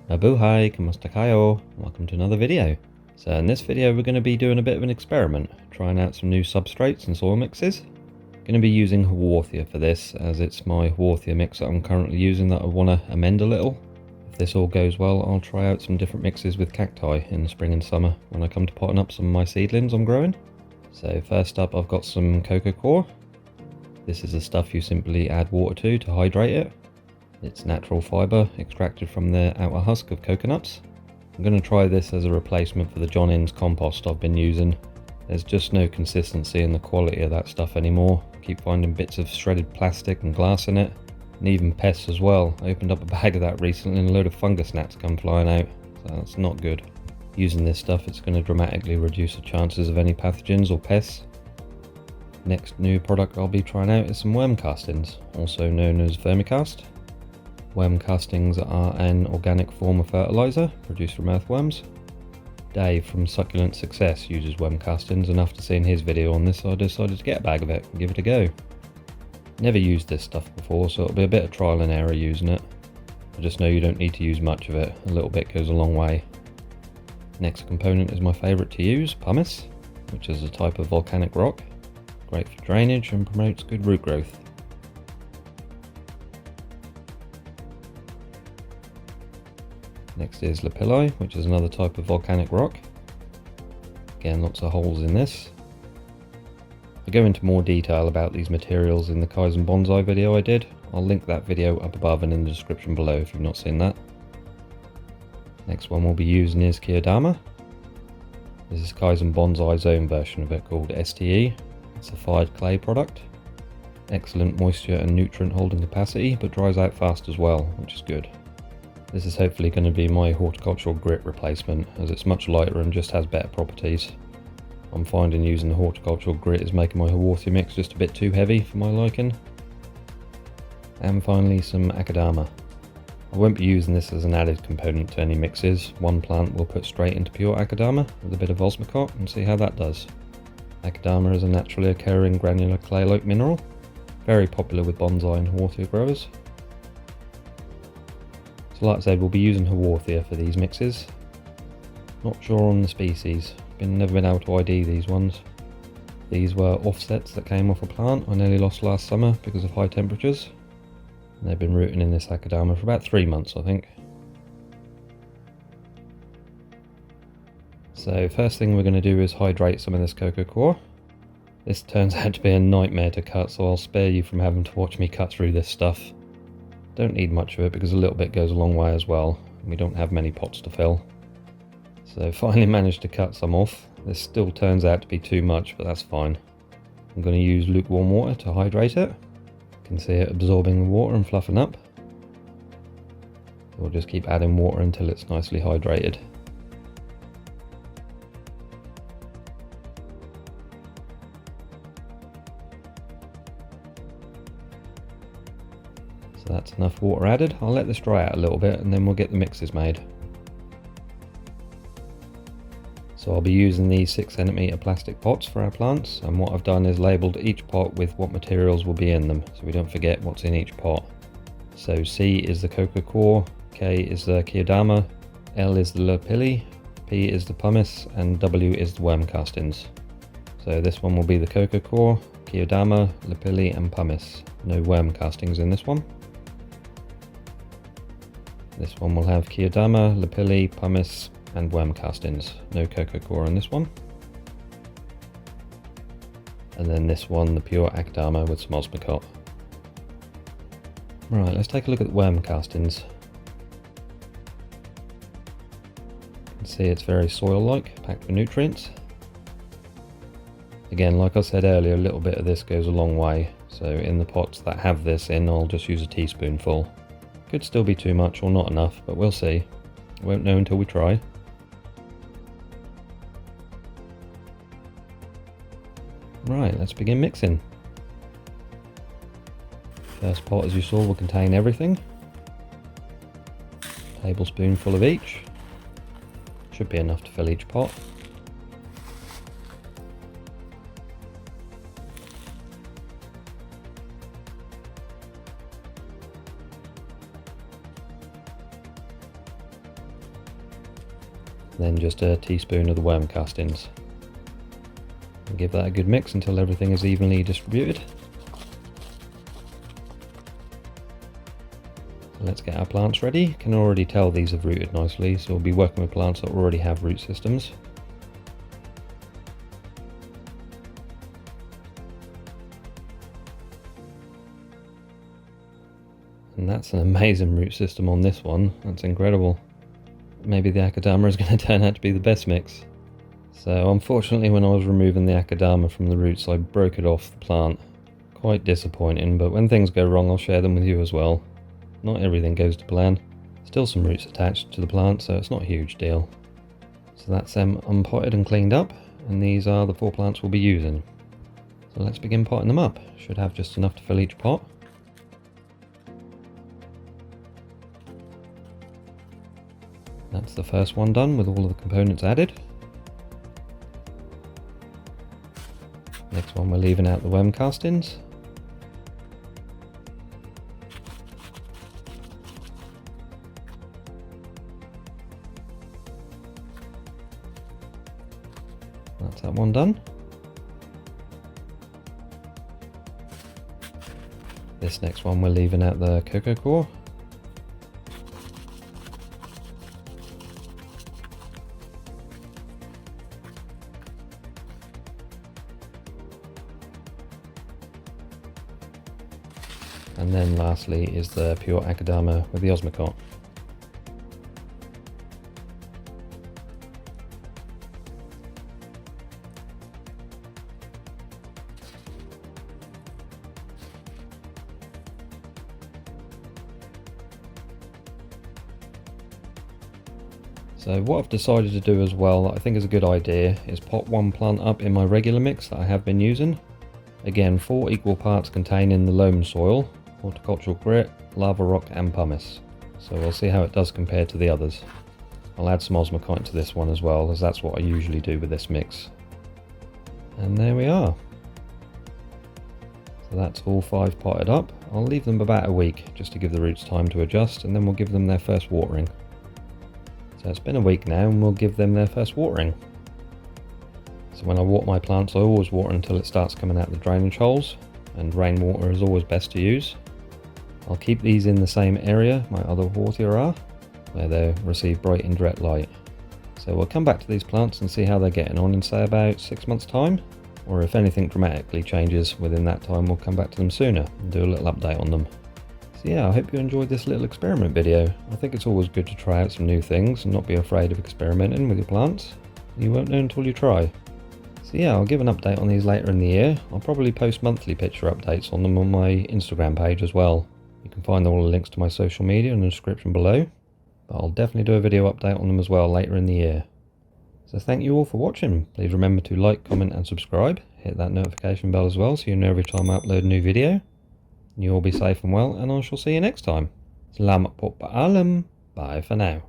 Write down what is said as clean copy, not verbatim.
Nabuhay, kamusta kayo? Welcome to another video. So in this video we're going to be doing a bit of an experiment, trying out some new substrates and soil mixes. Going to be using Haworthia for this, as it's my Haworthia mix that I'm currently using that I want to amend a little. If this all goes well, I'll try out some different mixes with cacti in the spring and summer when I come to potting up some of my seedlings I'm growing. So first up I've got some coco coir. This is the stuff you simply add water to hydrate it. It's natural fibre extracted from the outer husk of coconuts. I'm going to try this as a replacement for the John Innes compost I've been using. There's just no consistency in the quality of that stuff anymore. I keep finding bits of shredded plastic and glass in it, and even pests as well. I opened up a bag of that recently and a load of fungus gnats come flying out, so that's not good. Using this stuff, it's going to dramatically reduce the chances of any pathogens or pests. Next new product I'll be trying out is some worm castings, also known as vermicast. Worm castings are an organic form of fertiliser produced from earthworms. Dave from Succulent Success uses worm castings, and after seeing his video on this I decided to get a bag of it and give it a go. Never used this stuff before, so it'll be a bit of trial and error using it. I just know you don't need to use much of it, a little bit goes a long way. Next component is my favourite to use, pumice, which is a type of volcanic rock. Great for drainage and promotes good root growth. Next is lapilli, which is another type of volcanic rock. Again, lots of holes in this. I go into more detail about these materials in the Kaizen Bonsai video I did. I'll link that video up above and in the description below if you've not seen that. Next one we'll be using is Kiodama. This is Kaizen Bonsai's own version of it called STE. It's a fired clay product. Excellent moisture and nutrient holding capacity, but dries out fast as well, which is good. This is hopefully going to be my horticultural grit replacement, as it's much lighter and just has better properties. I'm finding using the horticultural grit is making my Haworthia mix just a bit too heavy for my liking. And finally some akadama. I won't be using this as an added component to any mixes. One plant we'll put straight into pure akadama with a bit of osmocot and see how that does. Akadama is a naturally occurring granular clay-like mineral, very popular with bonsai and Haworthia growers. So like I said, we'll be using Haworthia for these mixes. Not sure on the species, never been able to ID these ones. These were offsets that came off a plant I nearly lost last summer because of high temperatures. And they've been rooting in this akadama for about 3 months I think. So first thing we're going to do is hydrate some of this coco coir. This turns out to be a nightmare to cut, so I'll spare you from having to watch me cut through this stuff. Don't need much of it because a little bit goes a long way as well. We don't have many pots to fill. So finally managed to cut some off. This still turns out to be too much, but that's fine. I'm going to use lukewarm water to hydrate it. You can see it absorbing the water and fluffing up. We'll just keep adding water until it's nicely hydrated. So that's enough water added. I'll let this dry out a little bit and then we'll get the mixes made. So I'll be using these 6cm plastic pots for our plants, and what I've done is labelled each pot with what materials will be in them, so we don't forget what's in each pot. So C is the coco coir, K is the Kiodama, L is the lapilli, P is the pumice, and W is the worm castings. So this one will be the coco coir, Kiodama, lapilli and pumice. No worm castings in this one. This one will have Kiodama, lapilli, pumice and worm castings. No coco coir in this one. And then this one, the pure akadama with some osmocot. Right, let's take a look at the worm castings. You can see it's very soil-like, packed with nutrients. Again, like I said earlier, a little bit of this goes a long way. So in the pots that have this in, I'll just use a teaspoonful. Could still be too much or not enough, but we'll see. Won't know until we try. Right, let's begin mixing. First pot, as you saw, will contain everything. Tablespoonful of each. Should be enough to fill each pot. then just a teaspoon of the worm castings. And give that a good mix until everything is evenly distributed. So let's get our plants ready. You can already tell these have rooted nicely, so we'll be working with plants that already have root systems. And that's an amazing root system on this one. That's incredible. Maybe the Akadama is going to turn out to be the best mix. So unfortunately, when I was removing the Akadama from the roots, I broke it off the plant. Quite disappointing, but when things go wrong, I'll share them with you as well. Not everything goes to plan. Still some roots attached to the plant, so it's not a huge deal. So that's them unpotted and cleaned up, and these are the 4 plants we'll be using. So let's begin potting them up. Should have just enough to fill each pot. That's the first one done with all of the components added. Next one we're leaving out the worm castings. That's that one done. This next one we're leaving out the coco core. And then lastly is the pure Akadama with the Osmocot. So what I've decided to do as well, that I think is a good idea, is pot one plant up in my regular mix that I have been using. Again, 4 equal parts containing the loam soil, horticultural grit, lava rock and pumice. So we'll see how it does compare to the others. I'll add some osmocite to this one as well, as that's what I usually do with this mix. And there we are. So that's all 5 potted up. I'll leave them about a week just to give the roots time to adjust, and then we'll give them their first watering. So it's been a week now and we'll give them their first watering. So when I water my plants, I always water until it starts coming out the drainage holes, and rainwater is always best to use. I'll keep these in the same area my other Haworthia are, where they receive bright indirect light. So we'll come back to these plants and see how they're getting on in say about 6 months time, or if anything dramatically changes within that time we'll come back to them sooner and do a little update on them. So yeah, I hope you enjoyed this little experiment video. I think it's always good to try out some new things and not be afraid of experimenting with your plants. You won't know until you try. So yeah, I'll give an update on these later in the year. I'll probably post monthly picture updates on them on my Instagram page as well. You can find all the links to my social media in the description below. But I'll definitely do a video update on them as well later in the year. So thank you all for watching. Please remember to like, comment and subscribe. Hit that notification bell as well so you know every time I upload a new video. You all be safe and well, and I shall see you next time. Selamat paalam. Bye for now.